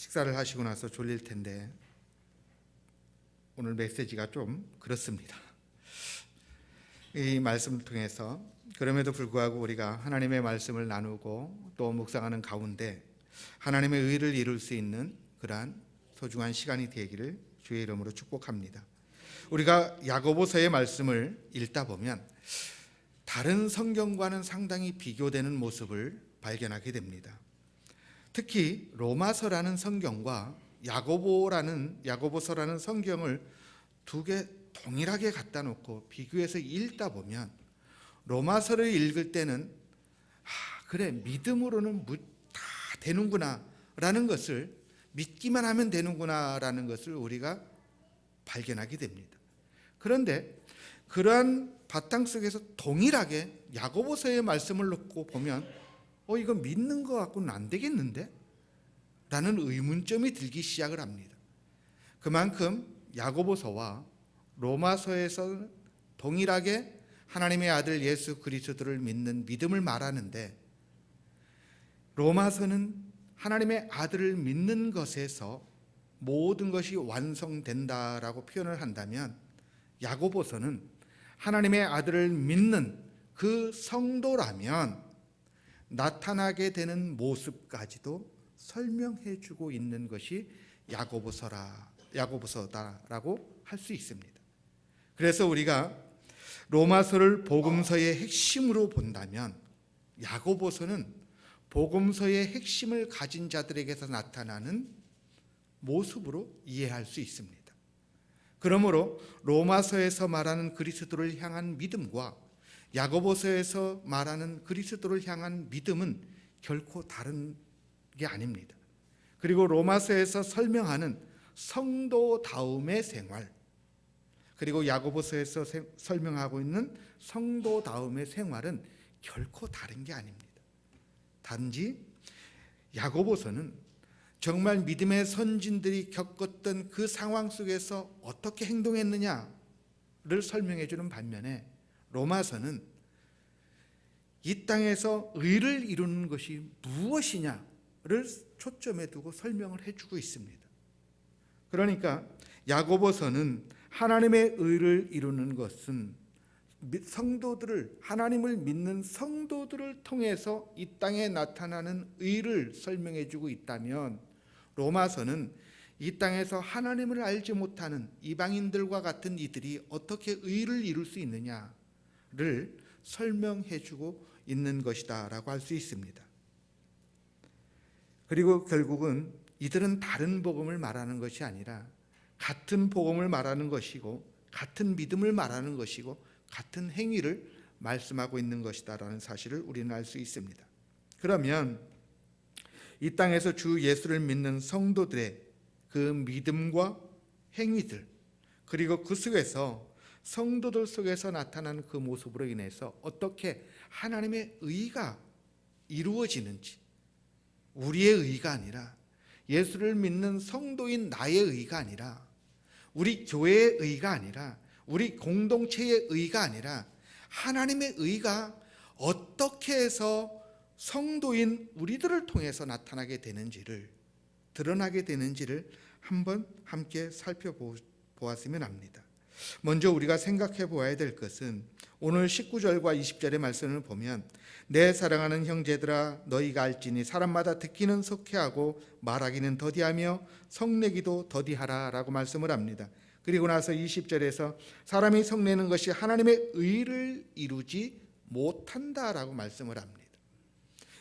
식사를 하시고 나서 졸릴 텐데 오늘 메시지가 좀 그렇습니다. 이 말씀을 통해서 그럼에도 불구하고 우리가 하나님의 말씀을 나누고 또 묵상하는 가운데 하나님의 의를 이룰 수 있는 그러한 소중한 시간이 되기를 주의 이름으로 축복합니다. 우리가 야고보서의 말씀을 읽다 보면 다른 성경과는 상당히 비교되는 모습을 발견하게 됩니다. 특히 로마서라는 성경과 야고보서라는 성경을 두 개 동일하게 갖다 놓고 비교해서 읽다 보면 로마서를 읽을 때는 그래 믿음으로는 다 되는구나 라는 것을, 믿기만 하면 되는구나 라는 것을 우리가 발견하게 됩니다. 그런데 그러한 바탕 속에서 동일하게 야고보서의 말씀을 놓고 보면 이거 믿는 것 갖고는 안 되겠는데? 라는 의문점이 들기 시작을 합니다. 그만큼 야고보서와 로마서에서 동일하게 하나님의 아들 예수 그리스도를 믿는 믿음을 말하는데, 로마서는 하나님의 아들을 믿는 것에서 모든 것이 완성된다라고 표현을 한다면, 야고보서는 하나님의 아들을 믿는 그 성도라면 나타나게 되는 모습까지도 설명해 주고 있는 것이 야고보서다라고 할 수 있습니다. 그래서 우리가 로마서를 복음서의 핵심으로 본다면 야고보서는 복음서의 핵심을 가진 자들에게서 나타나는 모습으로 이해할 수 있습니다. 그러므로 로마서에서 말하는 그리스도를 향한 믿음과 야고보서에서 말하는 그리스도를 향한 믿음은 결코 다른 게 아닙니다. 그리고 로마서에서 설명하는 성도다움의 생활, 그리고 야고보서에서 설명하고 있는 성도다움의 생활은 결코 다른 게 아닙니다. 단지 야고보서는 정말 믿음의 선진들이 겪었던 그 상황 속에서 어떻게 행동했느냐를 설명해 주는 반면에, 로마서는 이 땅에서 의를 이루는 것이 무엇이냐를 초점에 두고 설명을 해주고 있습니다. 그러니까 야고보서는 하나님의 의를 이루는 것은 성도들을, 하나님을 믿는 성도들을 통해서 이 땅에 나타나는 의를 설명해 주고 있다면, 로마서는 이 땅에서 하나님을 알지 못하는 이방인들과 같은 이들이 어떻게 의를 이룰 수 있느냐를 설명해 주고 있는 것이다 라고 할 수 있습니다. 그리고 결국은 이들은 다른 복음을 말하는 것이 아니라 같은 복음을 말하는 것이고, 같은 믿음을 말하는 것이고, 같은 행위를 말씀하고 있는 것이다라는 사실을 우리는 알 수 있습니다. 그러면 이 땅에서 주 예수를 믿는 성도들의 그 믿음과 행위들, 그리고 그 속에서 성도들 속에서 나타나는 그 모습으로 인해서 어떻게 하나님의 의가 이루어지는지, 우리의 의가 아니라, 예수를 믿는 성도인 나의 의가 아니라, 우리 교회의 의가 아니라, 우리 공동체의 의가 아니라 하나님의 의가 어떻게 해서 성도인 우리들을 통해서 나타나게 되는지를, 드러나게 되는지를 한번 함께 살펴보았으면 합니다. 먼저 우리가 생각해 보아야 될 것은 오늘 19절과 20절의 말씀을 보면, 내 사랑하는 형제들아 너희가 알지니 사람마다 듣기는 속회하고 말하기는 더디하며 성내기도 더디하라 라고 말씀을 합니다. 그리고 나서 20절에서 사람이 성내는 것이 하나님의 의를 이루지 못한다라고 말씀을 합니다.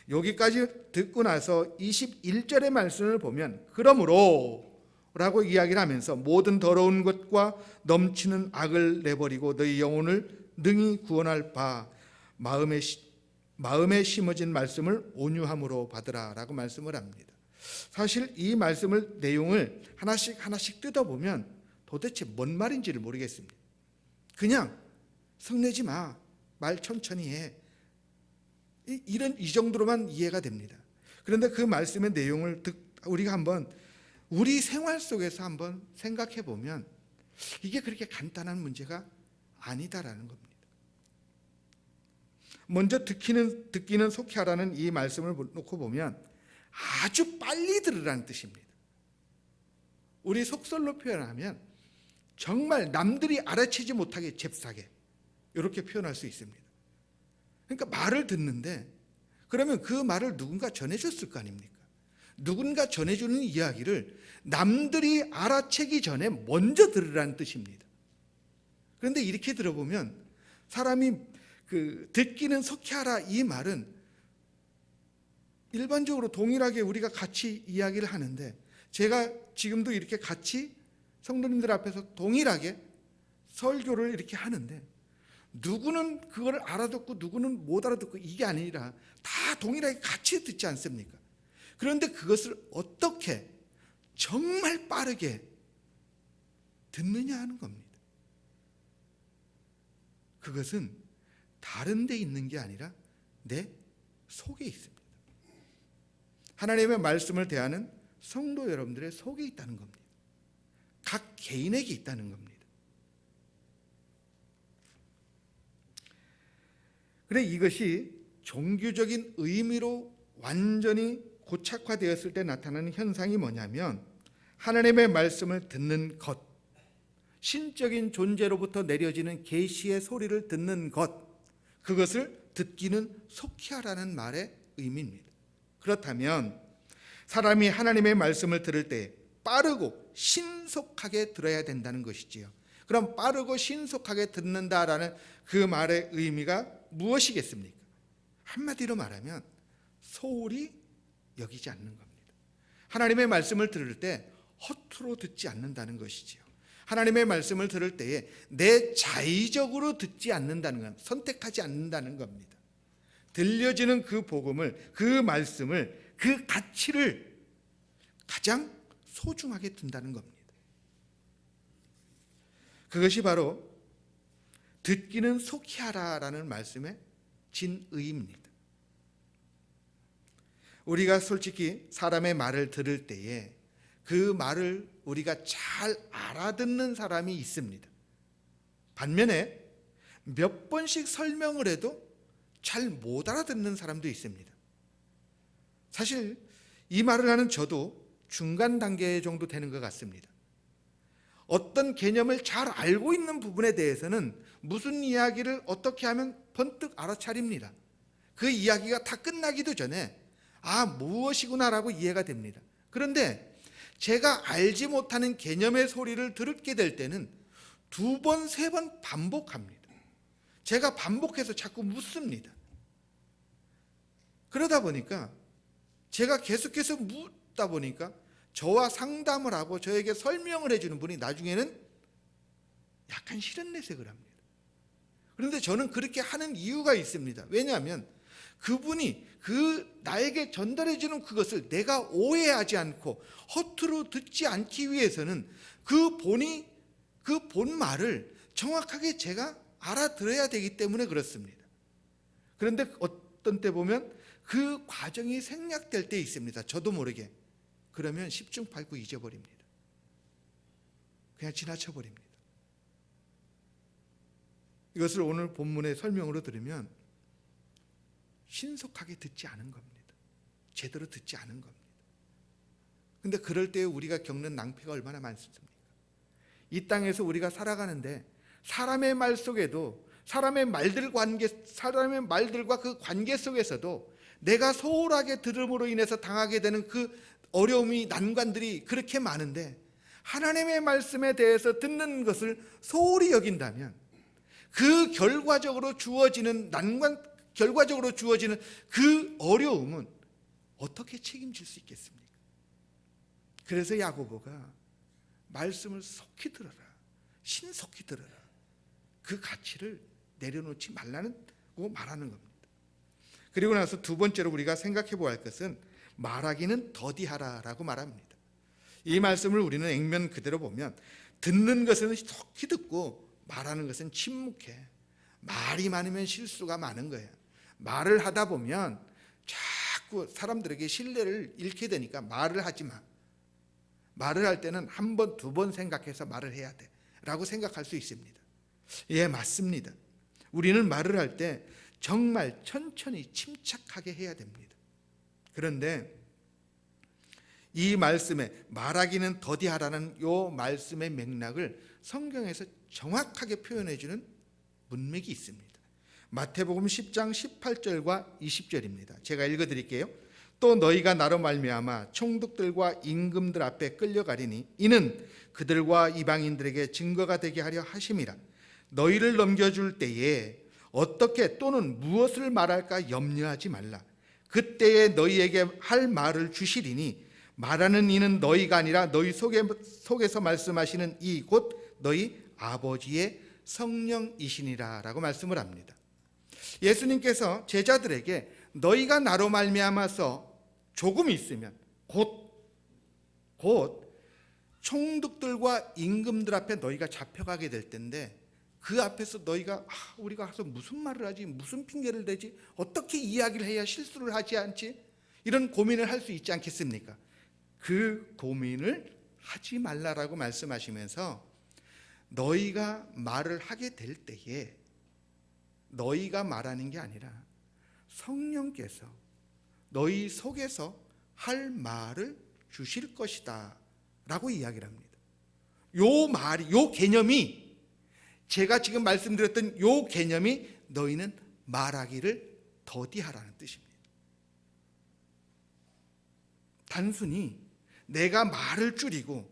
여기까지 듣고 나서 21절의 말씀을 보면, 그러므로 라고 이야기를 하면서 모든 더러운 것과 넘치는 악을 내버리고 너희 영혼을 능히 구원할 바 마음에 심어진 말씀을 온유함으로 받으라 라고 말씀을 합니다. 사실 이 말씀을, 내용을 하나씩 뜯어보면 도대체 뭔 말인지를 모르겠습니다. 그냥 성내지 마, 말 천천히 해, 이 정도로만 이해가 됩니다. 그런데 그 말씀의 내용을 우리가 한번 우리 생활 속에서 한번 생각해 보면 이게 그렇게 간단한 문제가 아니다라는 겁니다. 먼저 듣기는 속히 하라는 이 말씀을 놓고 보면 아주 빨리 들으라는 뜻입니다. 우리 속설로 표현하면 정말 남들이 알아채지 못하게 잽싸게 이렇게 표현할 수 있습니다. 그러니까 말을 듣는데 그러면 그 말을 누군가 전해줬을 거 아닙니까? 누군가 전해주는 이야기를 남들이 알아채기 전에 먼저 들으라는 뜻입니다. 그런데 이렇게 들어보면 사람이 듣기는 속히하라 이 말은 일반적으로 동일하게 우리가 같이 이야기를 하는데 제가 지금도 이렇게 같이 성도님들 앞에서 동일하게 설교를 이렇게 하는데 누구는 그걸 알아듣고 누구는 못 알아듣고 이게 아니라 다 동일하게 같이 듣지 않습니까? 그런데 그것을 어떻게 정말 빠르게 듣느냐 하는 겁니다. 그것은 다른 데 있는 게 아니라 내 속에 있습니다. 하나님의 말씀을 대하는 성도 여러분들의 속에 있다는 겁니다. 각 개인에게 있다는 겁니다. 그래 이것이 종교적인 의미로 완전히 고착화되었을 때 나타나는 현상이 뭐냐면 하나님의 말씀을 듣는 것, 신적인 존재로부터 내려지는 계시의 소리를 듣는 것, 그것을 듣기는 속히 하라는 말의 의미입니다. 그렇다면 사람이 하나님의 말씀을 들을 때 빠르고 신속하게 들어야 된다는 것이지요. 그럼 빠르고 신속하게 듣는다라는 그 말의 의미가 무엇이겠습니까? 한마디로 말하면 소홀히 여기지 않는 겁니다. 하나님의 말씀을 들을 때 허투루 듣지 않는다는 것이지요. 하나님의 말씀을 들을 때에 내 자의적으로 듣지 않는다는 것, 선택하지 않는다는 겁니다. 들려지는 그 복음을, 그 말씀을, 그 가치를 가장 소중하게 둔다는 겁니다. 그것이 바로 듣기는 속히 하라라는 말씀의 진의입니다. 우리가 솔직히 사람의 말을 들을 때에 그 말을 우리가 잘 알아듣는 사람이 있습니다. 반면에 몇 번씩 설명을 해도 잘 못 알아듣는 사람도 있습니다. 사실 이 말을 하는 저도 중간 단계 정도 되는 것 같습니다. 어떤 개념을 잘 알고 있는 부분에 대해서는 무슨 이야기를 어떻게 하면 번뜩 알아차립니다. 그 이야기가 다 끝나기도 전에 무엇이구나라고 이해가 됩니다. 그런데 제가 알지 못하는 개념의 소리를 듣게 될 때는 2번, 3번 반복합니다. 제가 반복해서 자꾸 묻습니다. 그러다 보니까 제가 계속해서 묻다 보니까 저와 상담을 하고 저에게 설명을 해주는 분이 나중에는 약간 싫은 내색을 합니다. 그런데 저는 그렇게 하는 이유가 있습니다. 왜냐하면 그분이 나에게 전달해주는 그것을 내가 오해하지 않고 허투루 듣지 않기 위해서는 그 본 말을 정확하게 제가 알아들어야 되기 때문에 그렇습니다. 그런데 어떤 때 보면 그 과정이 생략될 때 있습니다. 저도 모르게. 그러면 10중 8구 잊어버립니다. 그냥 지나쳐버립니다. 이것을 오늘 본문의 설명으로 들으면 신속하게 듣지 않은 겁니다. 제대로 듣지 않은 겁니다. 그런데 그럴 때 우리가 겪는 낭패가 얼마나 많습니까? 이 땅에서 우리가 살아가는데 사람의 말 속에도 사람의 말들과 그 관계 속에서도 내가 소홀하게 들음으로 인해서 당하게 되는 그 어려움이 난관들이 그렇게 많은데 하나님의 말씀에 대해서 듣는 것을 소홀히 여긴다면 그 결과적으로 주어지는 그 어려움은 어떻게 책임질 수 있겠습니까? 그래서 야고보가 말씀을 속히 들어라, 신속히 들어라, 그 가치를 내려놓지 말라고 말하는 겁니다. 그리고 나서 두 번째로 우리가 생각해 보아야 할 것은 말하기는 더디하라라고 말합니다. 이 말씀을 우리는 액면 그대로 보면 듣는 것은 속히 듣고 말하는 것은 침묵해. 말이 많으면 실수가 많은 거예요. 말을 하다 보면 자꾸 사람들에게 신뢰를 잃게 되니까 말을 하지 마. 말을 할 때는 한 번, 2번 생각해서 말을 해야 돼 라고 생각할 수 있습니다. 예, 맞습니다. 우리는 말을 할 때 정말 천천히 침착하게 해야 됩니다. 그런데 이 말씀에 말하기는 더디하라는 이 말씀의 맥락을 성경에서 정확하게 표현해 주는 문맥이 있습니다. 마태복음 10장 18절과 20절입니다. 제가 읽어드릴게요. 또 너희가 나로 말미암아 총독들과 임금들 앞에 끌려가리니 이는 그들과 이방인들에게 증거가 되게 하려 하심이라. 너희를 넘겨줄 때에 어떻게 또는 무엇을 말할까 염려하지 말라. 그때에 너희에게 할 말을 주시리니 말하는 이는 너희가 아니라 너희 속에서 말씀하시는 이 곧 너희 아버지의 성령이시니라 라고 말씀을 합니다. 예수님께서 제자들에게 너희가 나로 말미암아서 조금 있으면 곧 총독들과 임금들 앞에 너희가 잡혀가게 될 텐데 그 앞에서 너희가 우리가 가서 무슨 말을 하지, 무슨 핑계를 대지, 어떻게 이야기를 해야 실수를 하지 않지, 이런 고민을 할 수 있지 않겠습니까? 그 고민을 하지 말라라고 말씀하시면서 너희가 말을 하게 될 때에 너희가 말하는 게 아니라 성령께서 너희 속에서 할 말을 주실 것이다 라고 이야기를 합니다. 요 개념이, 제가 지금 말씀드렸던 요 개념이 너희는 말하기를 더디하라는 뜻입니다. 단순히 내가 말을 줄이고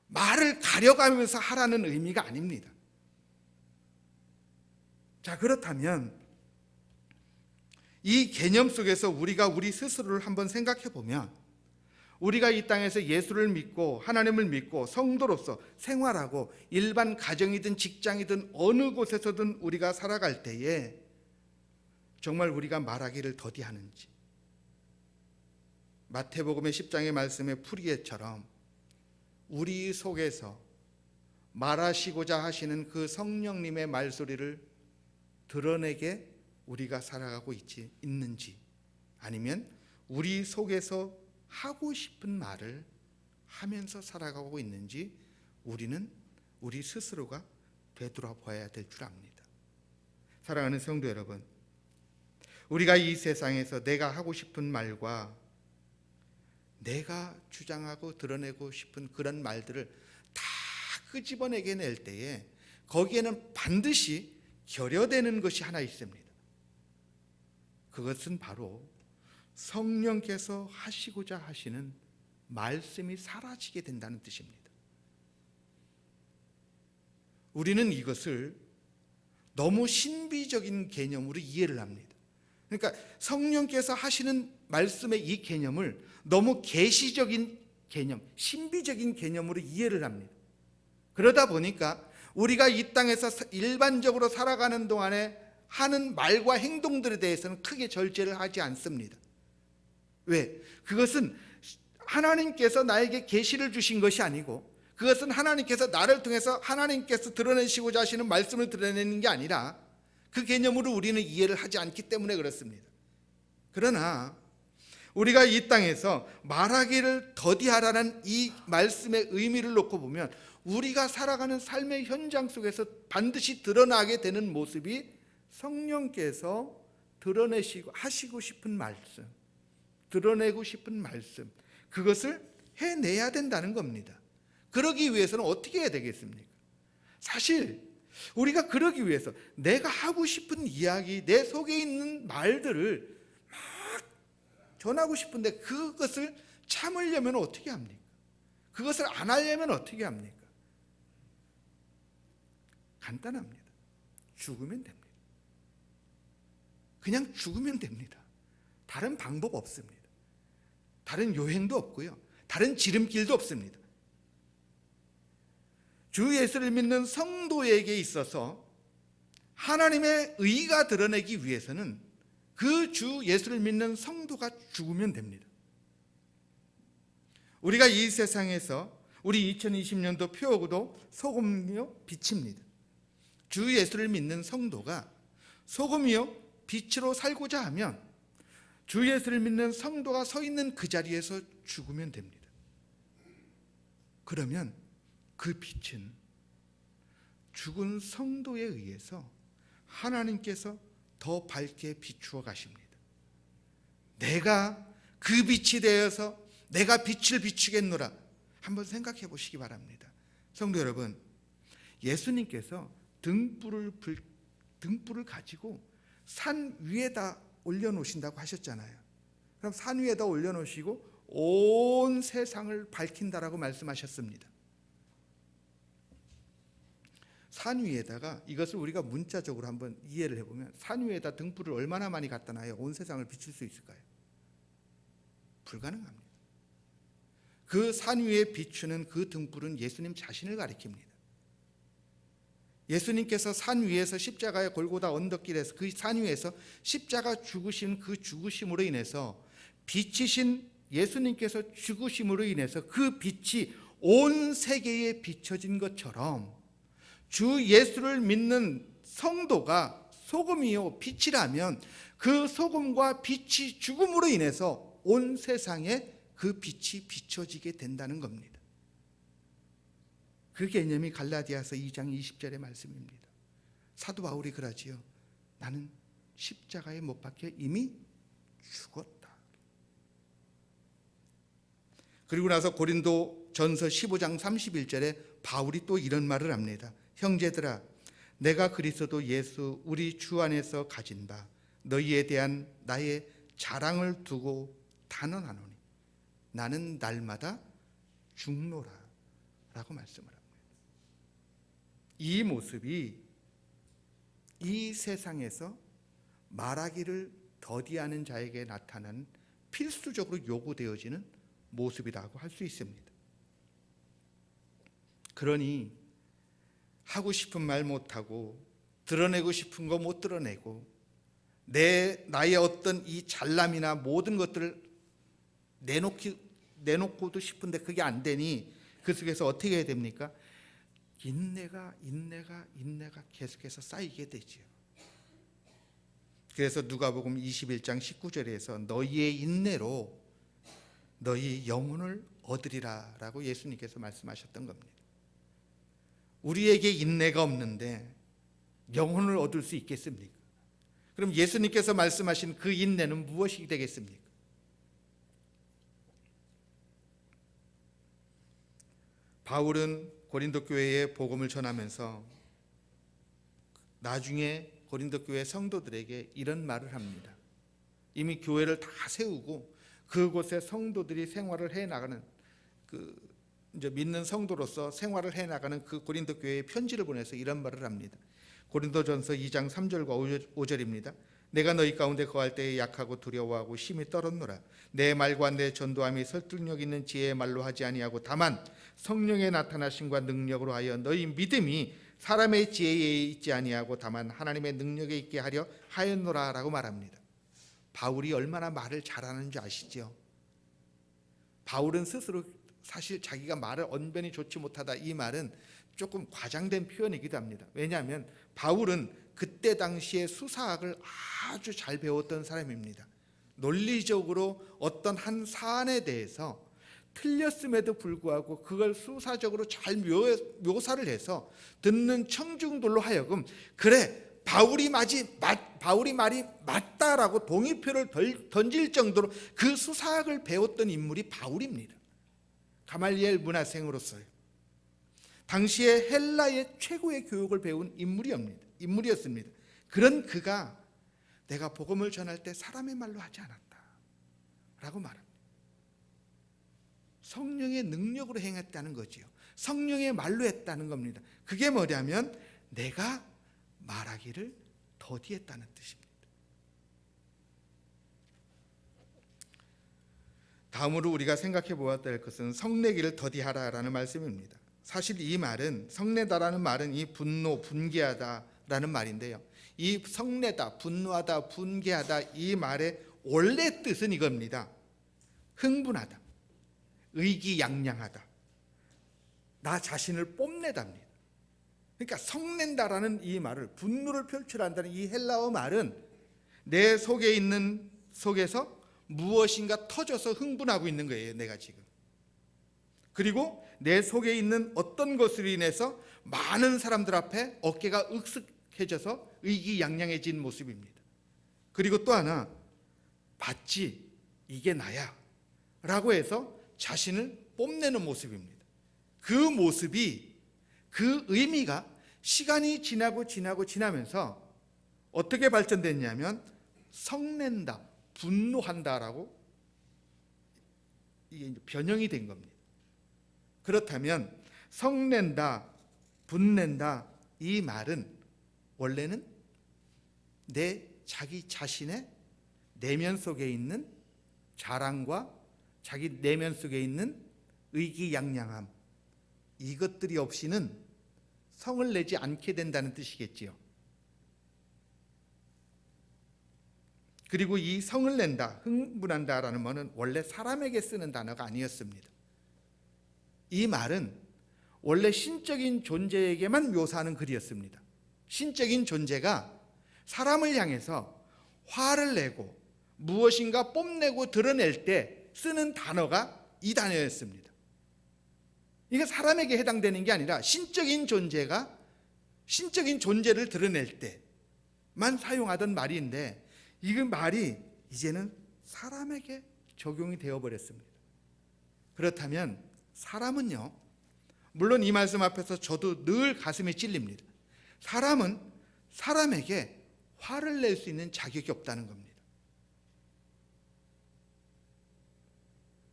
말을 가려가면서 하라는 의미가 아닙니다. 자, 그렇다면 이 개념 속에서 우리가 우리 스스로를 한번 생각해 보면, 우리가 이 땅에서 예수를 믿고 하나님을 믿고 성도로서 생활하고 일반 가정이든 직장이든 어느 곳에서든 우리가 살아갈 때에 정말 우리가 말하기를 더디하는지, 마태복음의 10장의 말씀의 풀이에처럼 우리 속에서 말하시고자 하시는 그 성령님의 말소리를 드러내게 우리가 살아가고 있는지, 아니면 우리 속에서 하고 싶은 말을 하면서 살아가고 있는지 우리는 우리 스스로가 되돌아봐야 될 줄 압니다. 사랑하는 성도 여러분, 우리가 이 세상에서 내가 하고 싶은 말과 내가 주장하고 드러내고 싶은 그런 말들을 다 끄집어내게 낼 때에 거기에는 반드시 결여되는 것이 하나 있습니다. 그것은 바로 성령께서 하시고자 하시는 말씀이 사라지게 된다는 뜻입니다. 우리는 이것을 너무 신비적인 개념으로 이해를 합니다. 그러니까 성령께서 하시는 말씀의 이 개념을 너무 계시적인 개념, 신비적인 개념으로 이해를 합니다. 그러다 보니까 우리가 이 땅에서 일반적으로 살아가는 동안에 하는 말과 행동들에 대해서는 크게 절제를 하지 않습니다. 왜? 그것은 하나님께서 나에게 계시를 주신 것이 아니고, 그것은 하나님께서 나를 통해서 하나님께서 드러내시고자 하시는 말씀을 드러내는 게 아니라 그 개념으로 우리는 이해를 하지 않기 때문에 그렇습니다. 그러나 우리가 이 땅에서 말하기를 더디하라는 이 말씀의 의미를 놓고 보면 우리가 살아가는 삶의 현장 속에서 반드시 드러나게 되는 모습이 성령께서 드러내시고 하시고 싶은 말씀, 드러내고 싶은 말씀, 그것을 해내야 된다는 겁니다. 그러기 위해서는 어떻게 해야 되겠습니까? 사실 우리가 그러기 위해서 내가 하고 싶은 이야기, 내 속에 있는 말들을 막 전하고 싶은데 그것을 참으려면 어떻게 합니까? 그것을 안 하려면 어떻게 합니까? 간단합니다. 죽으면 됩니다. 그냥 죽으면 됩니다. 다른 방법 없습니다. 다른 요행도 없고요. 다른 지름길도 없습니다. 주 예수를 믿는 성도에게 있어서 하나님의 의가 드러내기 위해서는 그 주 예수를 믿는 성도가 죽으면 됩니다. 우리가 이 세상에서 우리 2020년도 표어도 소금이요 빛입니다. 주 예수를 믿는 성도가 소금이요 빛으로 살고자 하면 주 예수를 믿는 성도가 서 있는 그 자리에서 죽으면 됩니다. 그러면 그 빛은 죽은 성도에 의해서 하나님께서 더 밝게 비추어 가십니다. 내가 그 빛이 되어서 내가 빛을 비추겠노라. 한번 생각해 보시기 바랍니다. 성도 여러분, 예수님께서 등불을 가지고 산 위에다 올려놓으신다고 하셨잖아요. 그럼 산 위에다 올려놓으시고 온 세상을 밝힌다라고 말씀하셨습니다. 산 위에다가, 이것을 우리가 문자적으로 한번 이해를 해보면, 산 위에다 등불을 얼마나 많이 갖다 놔야 온 세상을 비출 수 있을까요? 불가능합니다. 그 산 위에 비추는 그 등불은 예수님 자신을 가리킵니다. 예수님께서 산 위에서 십자가의 골고다 언덕길에서, 그 산 위에서 십자가 죽으신 그 죽으심으로 인해서, 빛이신 예수님께서 죽으심으로 인해서 그 빛이 온 세계에 비춰진 것처럼, 주 예수를 믿는 성도가 소금이요 빛이라면, 그 소금과 빛이 죽음으로 인해서 온 세상에 그 빛이 비춰지게 된다는 겁니다. 그 개념이 갈라디아서 2장 20절의 말씀입니다. 사도 바울이 그러지요. 나는 십자가에 못 박혀 이미 죽었다. 그리고 나서 고린도 전서 15장 31절에 바울이 또 이런 말을 합니다. 형제들아, 내가 그리스도 예수 우리 주 안에서 가진 바 너희에 대한 나의 자랑을 두고 단언하노니 나는 날마다 죽노라 라고 말씀을 합니다. 이 모습이 이 세상에서 말하기를 더디하는 자에게 나타나는 필수적으로 요구되어지는 모습이라고 할 수 있습니다. 그러니 하고 싶은 말 못하고, 드러내고 싶은 거 못 드러내고, 나의 어떤 이 잘남이나 모든 것들을 내놓고도 싶은데 그게 안 되니 그 속에서 어떻게 해야 됩니까? 인내가 계속해서 쌓이게 되지요. 그래서 누가복음 21장 19절에서 너희의 인내로 너희 영혼을 얻으리라 라고 예수님께서 말씀하셨던 겁니다. 우리에게 인내가 없는데 영혼을 얻을 수 있겠습니까? 그럼 예수님께서 말씀하신 그 인내는 무엇이 되겠습니까? 바울은 고린도 교회에 복음을 전하면서 나중에 고린도 교회 성도들에게 이런 말을 합니다. 이미 교회를 다 세우고 그곳에 성도들이 생활을 해 나가는, 이제 믿는 성도로서 생활을 해 나가는 그 고린도 교회에 편지를 보내서 이런 말을 합니다. 고린도전서 2장 3절과 5절입니다. 내가 너희 가운데 거할 때에 약하고 두려워하고 심히 떨었노라. 내 말과 내 전도함이 설득력 있는 지혜의 말로 하지 아니하고 다만 성령의 나타나심과 능력으로 하여 너희 믿음이 사람의 지혜에 있지 아니하고 다만 하나님의 능력에 있게 하려 하였노라 라고 말합니다. 바울이 얼마나 말을 잘하는 줄 아시죠? 바울은 스스로 사실 자기가 말을 언변이 좋지 못하다, 이 말은 조금 과장된 표현이기도 합니다. 왜냐하면 바울은 그때 당시에 수사학을 아주 잘 배웠던 사람입니다. 논리적으로 어떤 한 사안에 대해서 틀렸음에도 불구하고 그걸 수사적으로 잘 묘사를 해서 듣는 청중들로 하여금 그래, 바울이 말이 맞다라고 동의표를 던질 정도로 그 수사학을 배웠던 인물이 바울입니다. 가말리엘 문화생으로서요. 당시에 헬라의 최고의 교육을 배운 인물이었습니다. 그런 그가 내가 복음을 전할 때 사람의 말로 하지 않았다 라고 말합니다. 성령의 능력으로 행했다는 거지요. 성령의 말로 했다는 겁니다. 그게 뭐냐면 내가 말하기를 더디했다는 뜻입니다. 다음으로 우리가 생각해 보아야 될 것은 성내기를 더디하라라는 말씀입니다. 사실 이 말은, 성내다라는 말은 이 분노, 분개하다라는 말인데요. 이 성내다, 분노하다, 분개하다, 이 말의 원래 뜻은 이겁니다. 흥분하다, 의기양양하다, 나 자신을 뽐내답니다. 그러니까 성낸다라는 이 말을, 분노를 표출한다는 이 헬라어 말은 내 속에 있는 속에서 무엇인가 터져서 흥분하고 있는 거예요, 내가 지금. 그리고 내 속에 있는 어떤 것으로 인해서 많은 사람들 앞에 어깨가 으쓱해져서 의기양양해진 모습입니다. 그리고 또 하나, 봤지, 이게 나야 라고 해서 자신을 뽐내는 모습입니다. 그 모습이, 그 의미가 시간이 지나면서 어떻게 발전됐냐면 성낸다, 분노한다라고 이게 이제 변형이 된 겁니다. 그렇다면 성낸다, 분낸다 이 말은 원래는 자기 자신의 내면 속에 있는 자랑과 자기 내면 속에 있는 의기양양함, 이것들이 없이는 성을 내지 않게 된다는 뜻이겠지요. 그리고 이 성을 낸다, 흥분한다라는 말은 원래 사람에게 쓰는 단어가 아니었습니다. 이 말은 원래 신적인 존재에게만 묘사하는 글이었습니다. 신적인 존재가 사람을 향해서 화를 내고 무엇인가 뽐내고 드러낼 때 쓰는 단어가 이 단어였습니다. 이게 사람에게 해당되는 게 아니라 신적인 존재가 신적인 존재를 드러낼 때만 사용하던 말인데, 이 말이 이제는 사람에게 적용이 되어버렸습니다. 그렇다면 사람은요, 물론 이 말씀 앞에서 저도 늘 가슴이 찔립니다. 사람은 사람에게 화를 낼 수 있는 자격이 없다는 겁니다.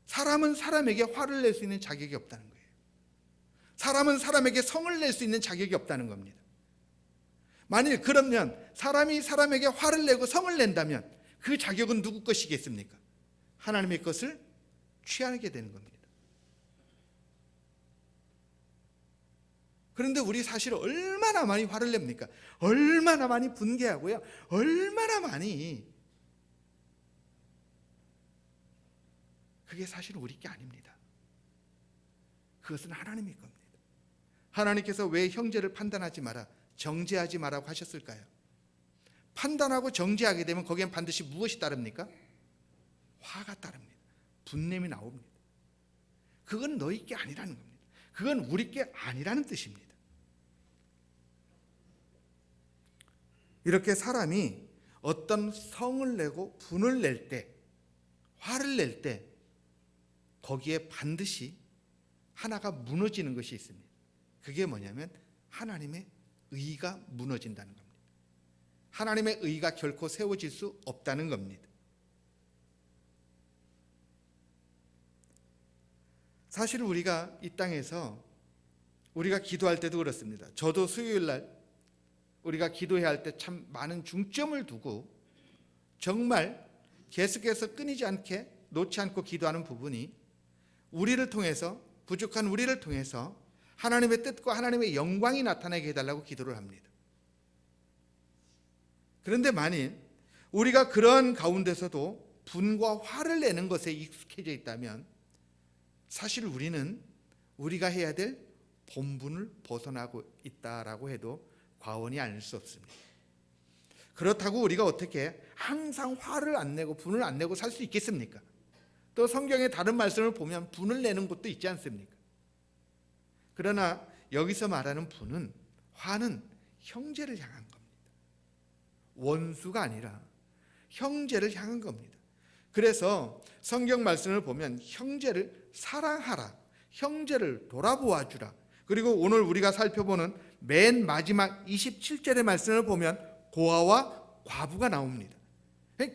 사람은 사람에게 화를 낼 수 있는 자격이 없다는 거예요. 사람은 사람에게 성을 낼 수 있는 자격이 없다는 겁니다. 만일 그러면 사람이 사람에게 화를 내고 성을 낸다면 그 자격은 누구 것이겠습니까? 하나님의 것을 취하게 되는 겁니다. 그런데 우리 사실 얼마나 많이 화를 냅니까? 얼마나 많이 분개하고요, 얼마나 많이, 그게 사실은 우리 게 아닙니다. 그것은 하나님의 겁니다. 하나님께서 왜 형제를 판단하지 마라, 정죄하지 마라고 하셨을까요? 판단하고 정죄하게 되면 거기엔 반드시 무엇이 따릅니까? 화가 따릅니다. 분냄이 나옵니다. 그건 너희 게 아니라는 겁니다. 그건 우리 게 아니라는 뜻입니다. 이렇게 사람이 어떤 성을 내고 분을 낼 때, 화를 낼 때 거기에 반드시 하나가 무너지는 것이 있습니다. 그게 뭐냐면 하나님의 의가 무너진다는 겁니다. 하나님의 의가 결코 세워질 수 없다는 겁니다. 사실 우리가 이 땅에서 우리가 기도할 때도 그렇습니다. 저도 수요일 날 우리가 기도해야 할 때 참 많은 중점을 두고 정말 계속해서 끊이지 않게 놓지 않고 기도하는 부분이, 우리를 통해서, 부족한 우리를 통해서 하나님의 뜻과 하나님의 영광이 나타나게 해달라고 기도를 합니다. 그런데 만일 우리가 그런 가운데서도 분과 화를 내는 것에 익숙해져 있다면 사실 우리는 우리가 해야 될 본분을 벗어나고 있다라고 해도 과언이 아닐 수 없습니다. 그렇다고 우리가 어떻게 항상 화를 안 내고 분을 안 내고 살 수 있겠습니까? 또 성경의 다른 말씀을 보면 분을 내는 곳도 있지 않습니까? 그러나 여기서 말하는 분은, 화는 형제를 향한 겁니다. 원수가 아니라 형제를 향한 겁니다. 그래서 성경 말씀을 보면 형제를 사랑하라, 형제를 돌아보아 주라. 그리고 오늘 우리가 살펴보는 맨 마지막 27절의 말씀을 보면 고아와 과부가 나옵니다.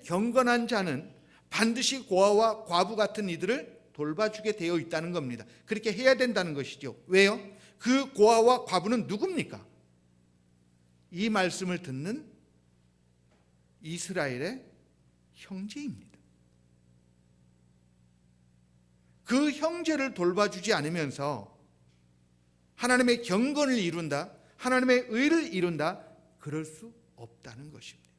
경건한 자는 반드시 고아와 과부 같은 이들을 돌봐주게 되어 있다는 겁니다. 그렇게 해야 된다는 것이죠. 왜요? 그 고아와 과부는 누굽니까? 이 말씀을 듣는 이스라엘의 형제입니다. 그 형제를 돌봐주지 않으면서 하나님의 경건을 이룬다, 하나님의 의를 이룬다, 그럴 수 없다는 것입니다.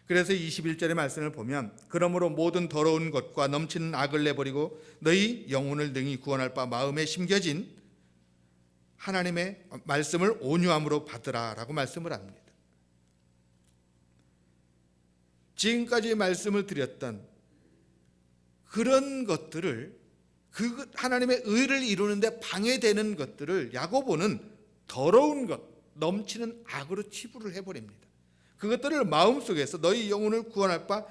그래서 21절의 말씀을 보면 그러므로 모든 더러운 것과 넘치는 악을 내버리고 너희 영혼을 능히 구원할 바 마음에 심겨진 하나님의 말씀을 온유함으로 받으라 라고 말씀을 합니다. 지금까지 말씀을 드렸던 그런 것들을, 그 하나님의 의를 이루는데 방해되는 것들을 야고보는 더러운 것, 넘치는 악으로 치부를 해버립니다. 그것들을 마음속에서 너희 영혼을 구원할 바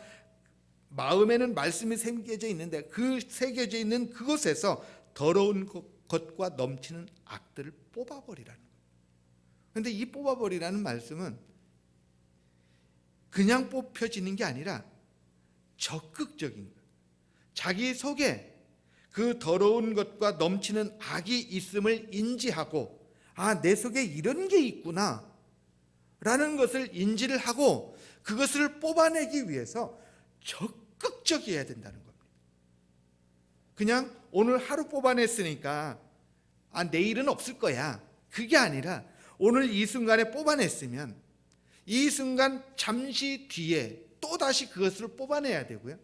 마음에는 말씀이 새겨져 있는데 그 새겨져 있는 그곳에서 더러운 것과 넘치는 악들을 뽑아버리라는 거예요. 그런데 이 뽑아버리라는 말씀은 그냥 뽑혀지는 게 아니라 적극적인 거예요. 자기 속에 그 더러운 것과 넘치는 악이 있음을 인지하고 내 속에 이런 게 있구나 라는 것을 인지를 하고 그것을 뽑아내기 위해서 적극적이어야 된다는 겁니다. 그냥 오늘 하루 뽑아냈으니까 내일은 없을 거야, 그게 아니라 오늘 이 순간에 뽑아냈으면 이 순간 잠시 뒤에 또다시 그것을 뽑아내야 되고요,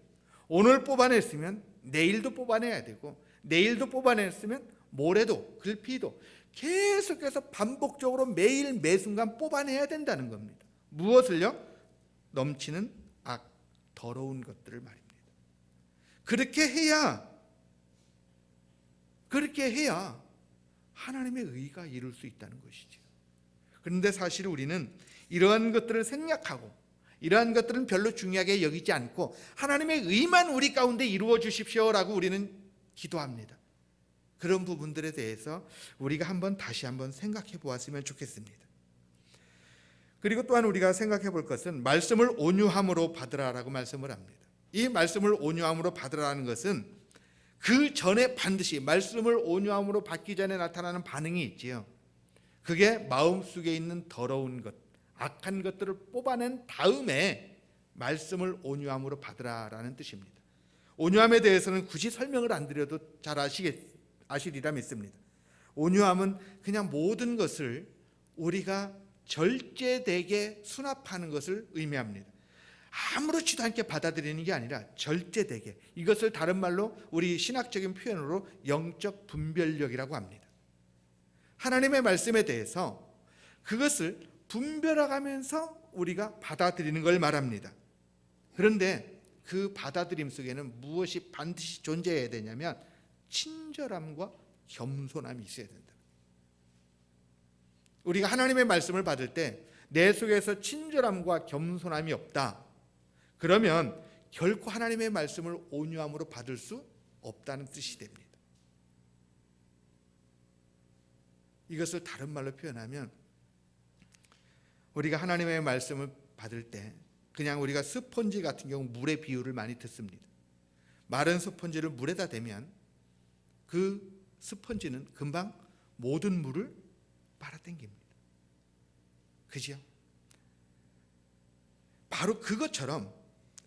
오늘 뽑아냈으면 내일도 뽑아내야 되고, 내일도 뽑아냈으면 모레도, 글피도 계속해서 반복적으로 매일 매순간 뽑아내야 된다는 겁니다. 무엇을요? 넘치는 악, 더러운 것들을 말입니다. 그렇게 해야 하나님의 의가 이룰 수 있다는 것이죠. 그런데 사실 우리는 이러한 것들을 생략하고 이러한 것들은 별로 중요하게 여기지 않고 하나님의 의만 우리 가운데 이루어 주십시오라고 우리는 기도합니다. 그런 부분들에 대해서 우리가 다시 한번 생각해 보았으면 좋겠습니다. 그리고 또한 우리가 생각해 볼 것은 말씀을 온유함으로 받으라라고 말씀을 합니다. 이 말씀을 온유함으로 받으라는 것은 그 전에 반드시 말씀을 온유함으로 받기 전에 나타나는 반응이 있지요. 그게 마음속에 있는 더러운 것, 악한 것들을 뽑아낸 다음에 말씀을 온유함으로 받으라라는 뜻입니다. 온유함에 대해서는 굳이 설명을 안 드려도 잘 아시리라 믿습니다. 온유함은 그냥 모든 것을 우리가 절제되게 수납하는 것을 의미합니다. 아무렇지도 않게 받아들이는 게 아니라 절제되게, 이것을 다른 말로 우리 신학적인 표현으로 영적 분별력이라고 합니다. 하나님의 말씀에 대해서 그것을 분별해가면서 우리가 받아들이는 걸 말합니다. 그런데 그 받아들임 속에는 무엇이 반드시 존재해야 되냐면 친절함과 겸손함이 있어야 된다. 우리가 하나님의 말씀을 받을 때 내 속에서 친절함과 겸손함이 없다, 그러면 결코 하나님의 말씀을 온유함으로 받을 수 없다는 뜻이 됩니다. 이것을 다른 말로 표현하면 우리가 하나님의 말씀을 받을 때 그냥 우리가 스펀지 같은 경우 물의 비유를 많이 듣습니다. 마른 스펀지를 물에다 대면 그 스펀지는 금방 모든 물을 빨아당깁니다. 그죠? 바로 그것처럼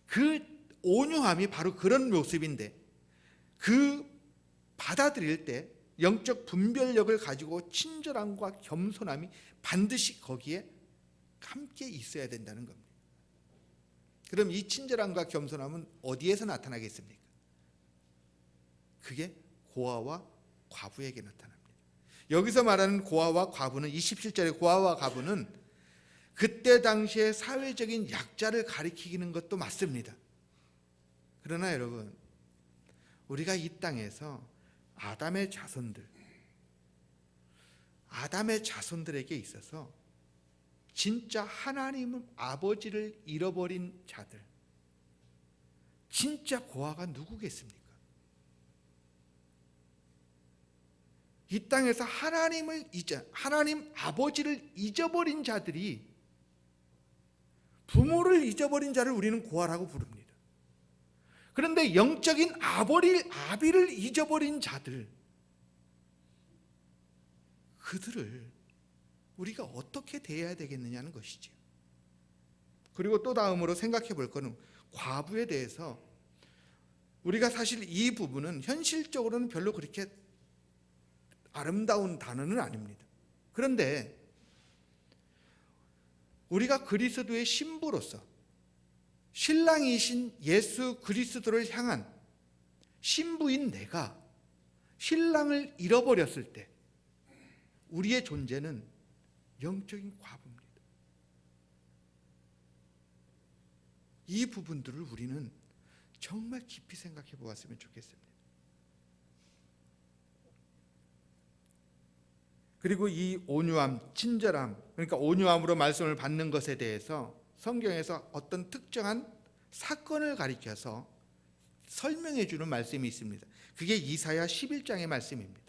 그 온유함이 바로 그런 모습인데, 그 받아들일 때 영적 분별력을 가지고 친절함과 겸손함이 반드시 거기에 함께 있어야 된다는 겁니다. 그럼 이 친절함과 겸손함은 어디에서 나타나겠습니까? 그게 고아와 과부에게 나타납니다. 여기서 말하는 고아와 과부는, 27절의 고아와 과부는 그때 당시에 사회적인 약자를 가리키는 것도 맞습니다. 그러나 여러분, 우리가 이 땅에서 아담의 자손들에게 있어서 진짜 하나님 아버지를 잃어버린 자들, 진짜 고아가 누구겠습니까? 이 땅에서 하나님 아버지를 잊어버린 자들이, 부모를 잊어버린 자를 우리는 고아라고 부릅니다. 그런데 영적인 아비를 잊어버린 자들, 그들을 우리가 어떻게 대해야 되겠느냐는 것이죠. 그리고 또 다음으로 생각해 볼 것은 과부에 대해서, 우리가 사실 이 부분은 현실적으로는 별로 그렇게 아름다운 단어는 아닙니다. 그런데 우리가 그리스도의 신부로서 신랑이신 예수 그리스도를 향한 신부인 내가 신랑을 잃어버렸을 때 우리의 존재는 영적인 과부입니다. 이 부분들을 우리는 정말 깊이 생각해 보았으면 좋겠습니다. 그리고 이 온유함, 친절함, 그러니까 온유함으로 말씀을 받는 것에 대해서 성경에서 어떤 특정한 사건을 가리켜서 설명해 주는 말씀이 있습니다. 그게 이사야 11장의 말씀입니다.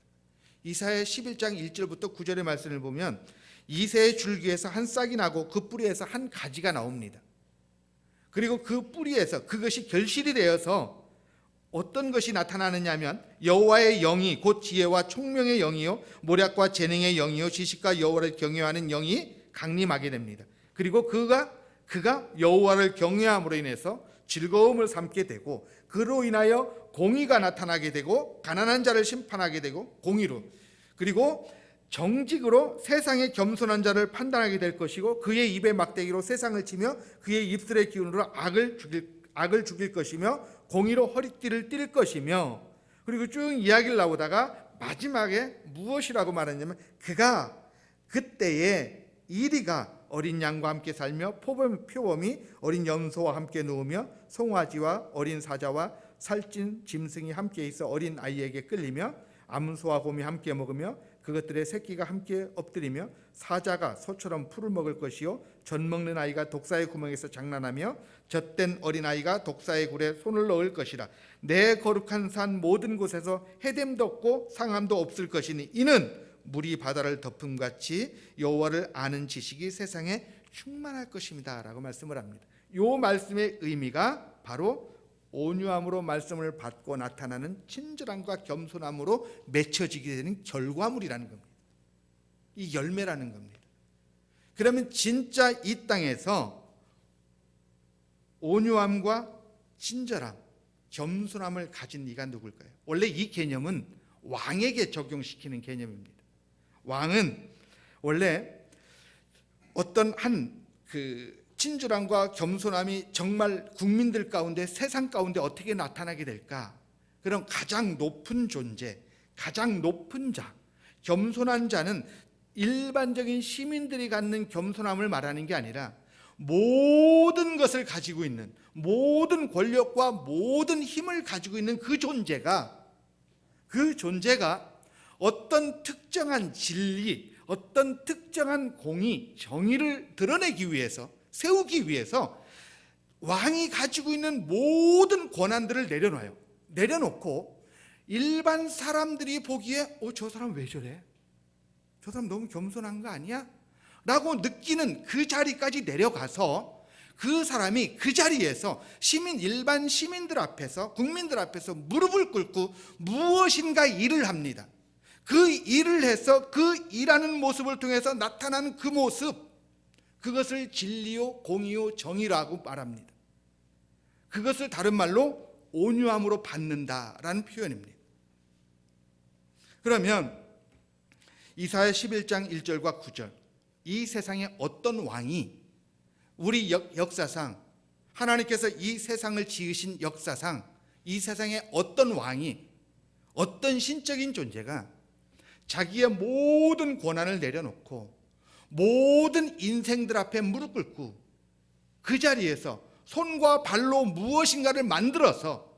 이사야 11장 1절부터 9절의 말씀을 보면 이새의 줄기에서 한 싹이 나고 그 뿌리에서 한 가지가 나옵니다. 그리고 그 뿌리에서 그것이 결실이 되어서 어떤 것이 나타나느냐면 여호와의 영이 곧 지혜와 총명의 영이요 모략과 재능의 영이요 지식과 여호와를 경외하는 영이 강림하게 됩니다. 그리고 그가 여호와를 경외함으로 인해서 즐거움을 삼게 되고 그로 인하여 공의가 나타나게 되고 가난한 자를 심판하게 되고 공의로 그리고 정직으로 세상의 겸손한 자를 판단하게 될 것이고 그의 입의 막대기로 세상을 치며 그의 입술의 기운으로 악을 죽일 것이며 공의로 허리띠를 띨 것이며 그리고 쭉 이야기를 나오다가 마지막에 무엇이라고 말하냐면 그가 그때에 이리가 어린 양과 함께 살며 표범이 어린 염소와 함께 누우며 송아지와 어린 사자와 살찐 짐승이 함께 있어 어린 아이에게 끌리며 암소와 곰이 함께 먹으며 그것들의 새끼가 함께 엎드리며 사자가 소처럼 풀을 먹을 것이요 젖 먹는 아이가 독사의 구멍에서 장난하며 젖된 어린아이가 독사의 굴에 손을 넣을 것이라. 내 거룩한 산 모든 곳에서 해됨도 없고 상함도 없을 것이니 이는 물이 바다를 덮음같이 여호와를 아는 지식이 세상에 충만할 것입니다 라고 말씀을 합니다. 이 말씀의 의미가 바로 온유함으로 말씀을 받고 나타나는 친절함과 겸손함으로 맺혀지게 되는 결과물이라는 겁니다. 이 열매라는 겁니다. 그러면 진짜 이 땅에서 온유함과 친절함, 겸손함을 가진 이가 누굴까요? 원래 이 개념은 왕에게 적용시키는 개념입니다. 왕은 원래 어떤 친절함과 겸손함이 정말 국민들 가운데 세상 가운데 어떻게 나타나게 될까? 그럼 가장 높은 존재, 가장 높은 자, 겸손한 자는 일반적인 시민들이 갖는 겸손함을 말하는 게 아니라 모든 것을 가지고 있는 모든 권력과 모든 힘을 가지고 있는 그 존재가 어떤 특정한 진리, 어떤 특정한 공의, 정의를 드러내기 위해서 세우기 위해서 왕이 가지고 있는 모든 권한들을 내려놓고 일반 사람들이 보기에 저 사람 왜 저래? 저 사람 너무 겸손한 거 아니야? 라고 느끼는 그 자리까지 내려가서 그 사람이 그 자리에서 일반 시민들 앞에서 국민들 앞에서 무릎을 꿇고 무엇인가 일을 합니다. 그 일을 해서 그 일하는 모습을 통해서 나타나는 그 모습, 그것을 진리요 공의요 정의라고 말합니다. 그것을 다른 말로 온유함으로 받는다라는 표현입니다. 그러면 이사야 11장 1절과 9절, 이 세상에 어떤 왕이 우리 역사상 하나님께서 이 세상을 지으신 역사상 이 세상에 어떤 왕이 어떤 신적인 존재가 자기의 모든 권한을 내려놓고 모든 인생들 앞에 무릎 꿇고 그 자리에서 손과 발로 무엇인가를 만들어서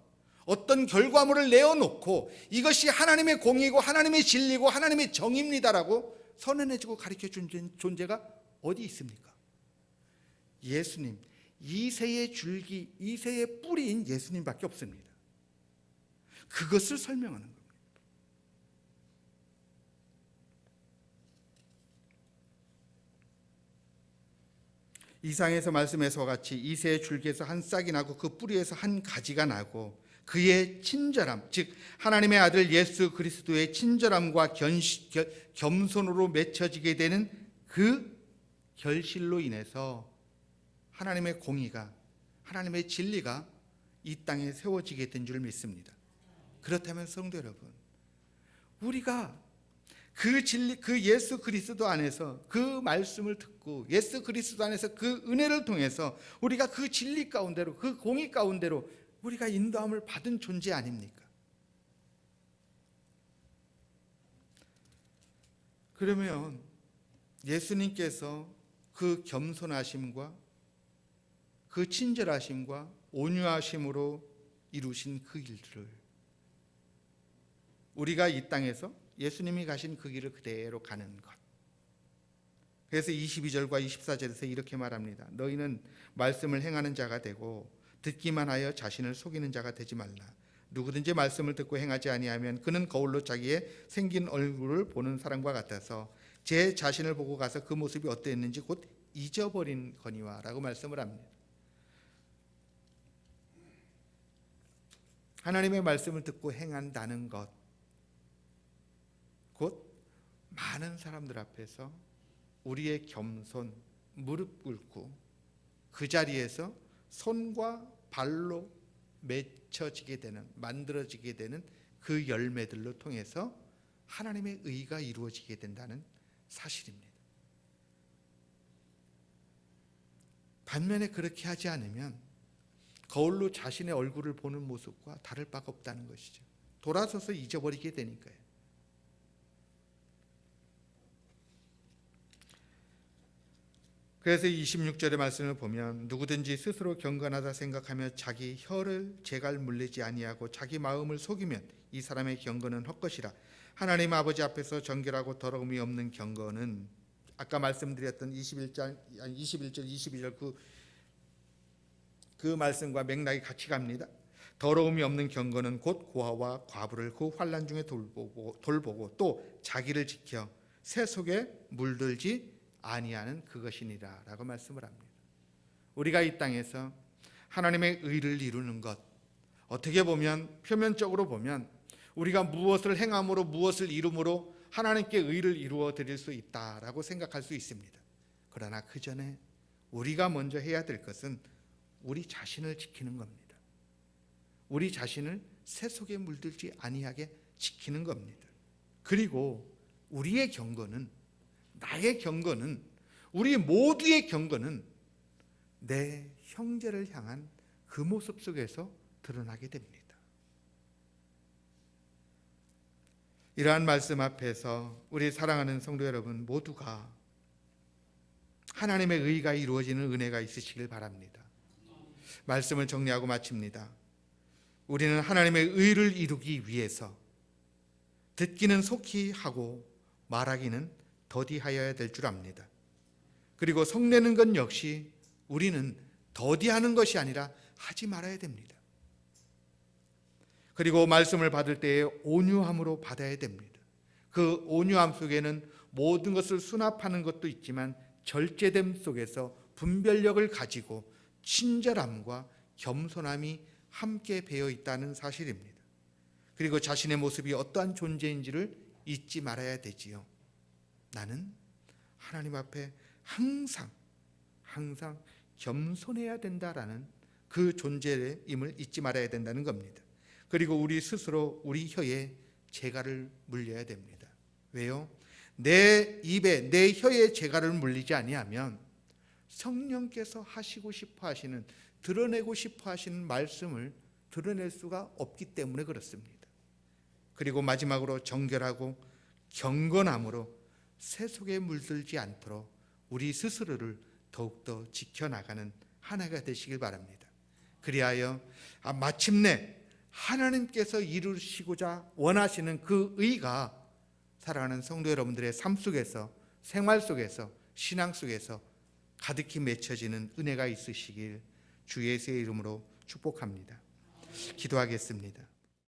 어떤 결과물을 내어놓고 이것이 하나님의 공의고 하나님의 진리고 하나님의 정의입니다라고 선언해주고 가르쳐준 존재가 어디 있습니까? 예수님, 이새의 줄기, 이새의 뿌리인 예수님밖에 없습니다. 그것을 설명하는 겁니다. 이상에서 말씀에서와 같이 이새의 줄기에서 한 싹이 나고 그 뿌리에서 한 가지가 나고 그의 친절함, 즉 하나님의 아들 예수 그리스도의 친절함과 겸손으로 맺혀지게 되는 그 결실로 인해서 하나님의 공의가, 하나님의 진리가 이 땅에 세워지게 된 줄 믿습니다. 그렇다면 성도 여러분, 우리가 그 진리, 그 예수 그리스도 안에서 그 말씀을 듣고 예수 그리스도 안에서 그 은혜를 통해서 우리가 그 진리 가운데로, 그 공의 가운데로 우리가 인도함을 받은 존재 아닙니까? 그러면 예수님께서 그 겸손하심과 그 친절하심과 온유하심으로 이루신 그 일들을 우리가 이 땅에서 예수님이 가신 그 길을 그대로 가는 것. 그래서 22절과 24절에서 이렇게 말합니다. 너희는 말씀을 행하는 자가 되고 듣기만 하여 자신을 속이는 자가 되지 말라. 누구든지 말씀을 듣고 행하지 아니하면 그는 거울로 자기의 생긴 얼굴을 보는 사람과 같아서 제 자신을 보고 가서 그 모습이 어떠했는지 곧 잊어버린 거니와 라고 말씀을 합니다. 하나님의 말씀을 듣고 행한다는 것, 곧 많은 사람들 앞에서 우리의 겸손, 무릎 꿇고 그 자리에서 손과 발로 맺혀지게 되는, 만들어지게 되는 그 열매들로 통해서 하나님의 의가 이루어지게 된다는 사실입니다. 반면에 그렇게 하지 않으면 거울로 자신의 얼굴을 보는 모습과 다를 바가 없다는 것이죠. 돌아서서 잊어버리게 되니까요. 그래서 26절의 말씀을 보면 누구든지 스스로 경건하다 생각하며 자기 혀를 재갈 물리지 아니하고 자기 마음을 속이면 이 사람의 경건은 헛것이라. 하나님 아버지 앞에서 정결하고 더러움이 없는 경건은 아까 말씀드렸던 21절 22절 그 말씀과 맥락이 같이 갑니다. 더러움이 없는 경건은 곧 고아와 과부를 그 환난 중에 돌보고 또 자기를 지켜 새 속에 물들지 아니하는 그것이니라 라고 말씀을 합니다. 우리가 이 땅에서 하나님의 의를 이루는 것, 어떻게 보면 표면적으로 보면 우리가 무엇을 행함으로 무엇을 이룸으로 하나님께 의를 이루어 드릴 수 있다라고 생각할 수 있습니다. 그러나 그 전에 우리가 먼저 해야 될 것은 우리 자신을 지키는 겁니다. 우리 자신을 새 속에 물들지 아니하게 지키는 겁니다. 그리고 우리의 경건은, 나의 경건은, 우리 모두의 경건은 내 형제를 향한 그 모습 속에서 드러나게 됩니다. 이러한 말씀 앞에서 우리 사랑하는 성도 여러분 모두가 하나님의 의가 이루어지는 은혜가 있으시길 바랍니다. 말씀을 정리하고 마칩니다. 우리는 하나님의 의를 이루기 위해서 듣기는 속히 하고 말하기는 더디하여야 될 줄 압니다. 그리고 성내는 것 역시 우리는 더디하는 것이 아니라 하지 말아야 됩니다. 그리고 말씀을 받을 때에 온유함으로 받아야 됩니다. 그 온유함 속에는 모든 것을 수납하는 것도 있지만 절제됨 속에서 분별력을 가지고 친절함과 겸손함이 함께 배어 있다는 사실입니다. 그리고 자신의 모습이 어떠한 존재인지를 잊지 말아야 되지요. 나는 하나님 앞에 항상 겸손해야 된다라는 그 존재임을 잊지 말아야 된다는 겁니다. 그리고 우리 스스로 우리 혀에 재갈을 물려야 됩니다. 왜요? 내 입에 내 혀에 재갈을 물리지 아니하면 성령께서 하시고 싶어 하시는, 드러내고 싶어 하시는 말씀을 드러낼 수가 없기 때문에 그렇습니다. 그리고 마지막으로 정결하고 경건함으로 새 속에 물들지 않도록 우리 스스로를 더욱더 지켜나가는 하나가 되시길 바랍니다. 그리하여 마침내 하나님께서 이루시고자 원하시는 그 의가 사랑하는 성도 여러분들의 삶 속에서, 생활 속에서, 신앙 속에서 가득히 맺혀지는 은혜가 있으시길 주 예수의 이름으로 축복합니다. 기도하겠습니다.